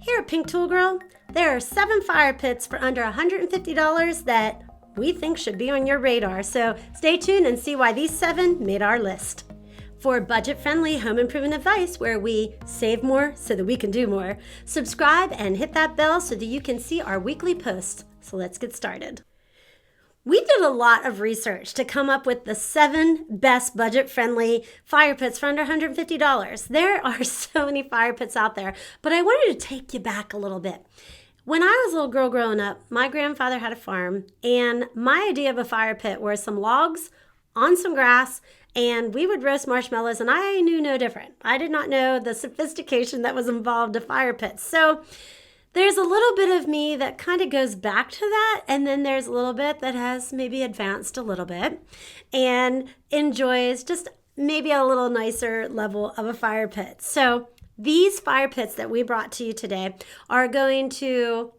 Here at Pink Tool Girl, there are 7 fire pits for under $150 that we think should be on your radar. So stay tuned and see why these 7 made our list. For budget-friendly home improvement advice where we save more so that we can do more, subscribe and hit that bell so that you can see our weekly posts. So let's get started. We did a lot of research to come up with the 7 best budget-friendly fire pits for under $150. There are so many fire pits out there, but I wanted to take you back a little bit. When I was a little girl growing up, my grandfather had a farm, and my idea of a fire pit were some logs on some grass, and we would roast marshmallows, and I knew no different. I did not know the sophistication that was involved in fire pits. So there's a little bit of me that kind of goes back to that, and then there's a little bit that has maybe advanced a little bit and enjoys just maybe a little nicer level of a fire pit. So these fire pits that we brought to you today are going to,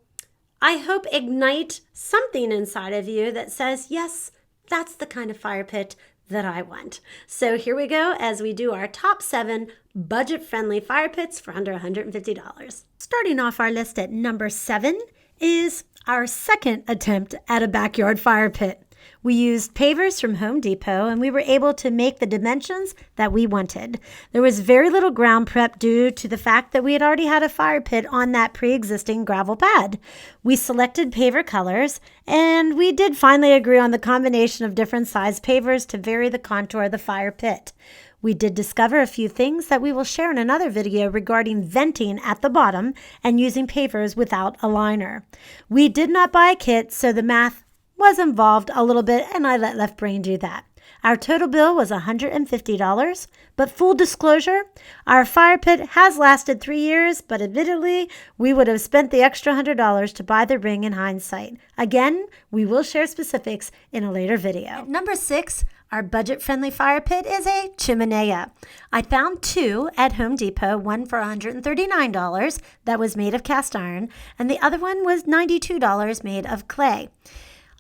I hope, ignite something inside of you that says, yes, that's the kind of fire pit that I want. So here we go as we do our top 7 budget-friendly fire pits for under $150. Starting off our list at number 7 is our second attempt at a backyard fire pit. We used pavers from Home Depot, and we were able to make the dimensions that we wanted. There was very little ground prep due to the fact that we had already had a fire pit on that pre-existing gravel pad. We selected paver colors, and we did finally agree on the combination of different size pavers to vary the contour of the fire pit. We did discover a few things that we will share in another video regarding venting at the bottom and using pavers without a liner. We did not buy a kit, so the math was involved a little bit, and I let Left Brain do that. Our total bill was $150, but full disclosure, our fire pit has lasted 3 years, but admittedly, we would have spent the extra $100 to buy the ring in hindsight. Again, we will share specifics in a later video. At number 6, our budget-friendly fire pit is a chimenea. I found 2 at Home Depot, one for $139 that was made of cast iron, and the other one was $92 made of clay.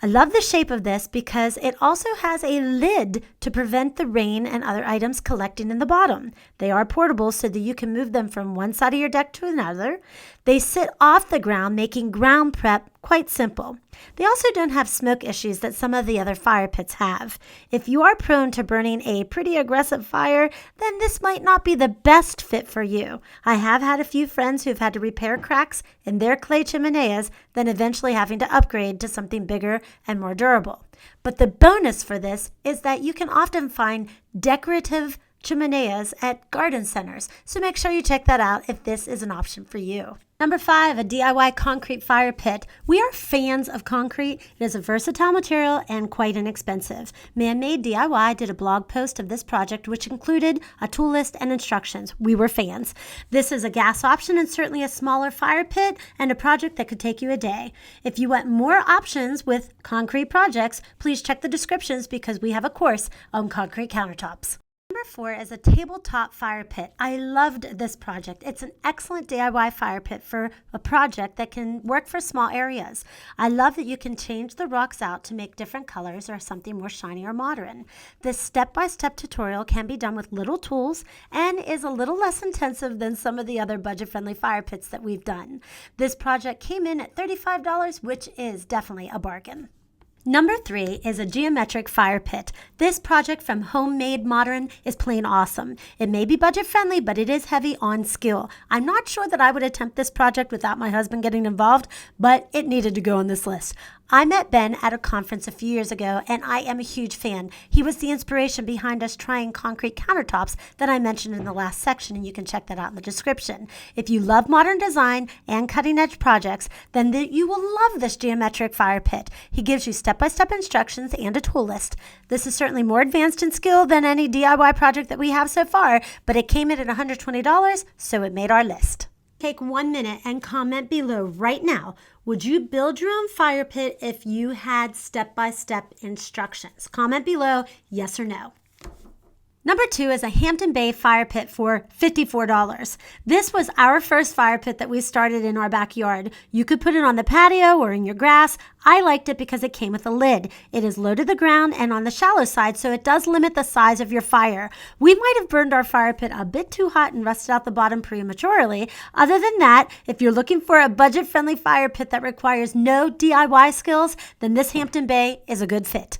I love the shape of this because it also has a lid to prevent the rain and other items collecting in the bottom. They are portable so that you can move them from one side of your deck to another. They sit off the ground, making ground prep quite simple. They also don't have smoke issues that some of the other fire pits have. If you are prone to burning a pretty aggressive fire, then this might not be the best fit for you. I have had a few friends who've had to repair cracks in their clay chimeneas, then eventually having to upgrade to something bigger and more durable. But the bonus for this is that you can often find decorative chimeneas at garden centers, so make sure you check that out if this is an option for you. Number 5, a DIY concrete fire pit. We are fans of concrete. It is a versatile material and quite inexpensive. Man-Made DIY did a blog post of this project which included a tool list and instructions. We were fans. This is a gas option and certainly a smaller fire pit and a project that could take you a day. If you want more options with concrete projects, please check the descriptions because we have a course on concrete countertops. Number 4 is a tabletop fire pit. I loved this project. It's an excellent DIY fire pit for a project that can work for small areas. I love that you can change the rocks out to make different colors or something more shiny or modern. This step-by-step tutorial can be done with little tools and is a little less intensive than some of the other budget-friendly fire pits that we've done. This project came in at $35, which is definitely a bargain. Number 3 is a geometric fire pit. This project from Homemade Modern is plain awesome. It may be budget friendly, but it is heavy on skill. I'm not sure that I would attempt this project without my husband getting involved, but it needed to go on this list. I met Ben at a conference a few years ago, and I am a huge fan. He was the inspiration behind us trying concrete countertops that I mentioned in the last section, and you can check that out in the description. If you love modern design and cutting-edge projects, then you will love this geometric fire pit. He gives you step-by-step instructions and a tool list. This is certainly more advanced in skill than any DIY project that we have so far, but it came in at $120, so it made our list. Take 1 minute and comment below right now. Would you build your own fire pit if you had step-by-step instructions? Comment below, yes or no. Number 2 is a Hampton Bay fire pit for $54. This was our first fire pit that we started in our backyard. You could put it on the patio or in your grass. I liked it because it came with a lid. It is low to the ground and on the shallow side, so it does limit the size of your fire. We might have burned our fire pit a bit too hot and rusted out the bottom prematurely. Other than that, if you're looking for a budget-friendly fire pit that requires no DIY skills, then this Hampton Bay is a good fit.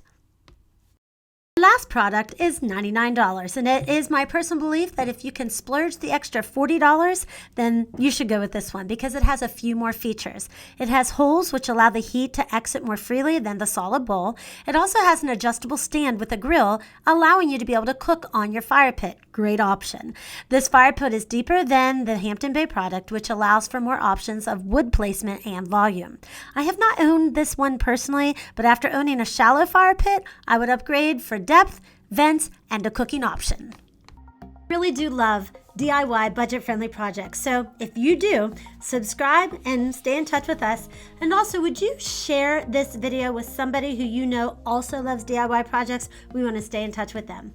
The last product is $99, and it is my personal belief that if you can splurge the extra $40, then you should go with this one because it has a few more features. It has holes which allow the heat to exit more freely than the solid bowl. It also has an adjustable stand with a grill, allowing you to be able to cook on your fire pit. Great option. This fire pit is deeper than the Hampton Bay product, which allows for more options of wood placement and volume. I have not owned this one personally, but after owning a shallow fire pit, I would upgrade for depth, vents, and a cooking option. I really do love DIY budget-friendly projects. So if you do, subscribe and stay in touch with us. And also, would you share this video with somebody who you know also loves DIY projects? We want to stay in touch with them.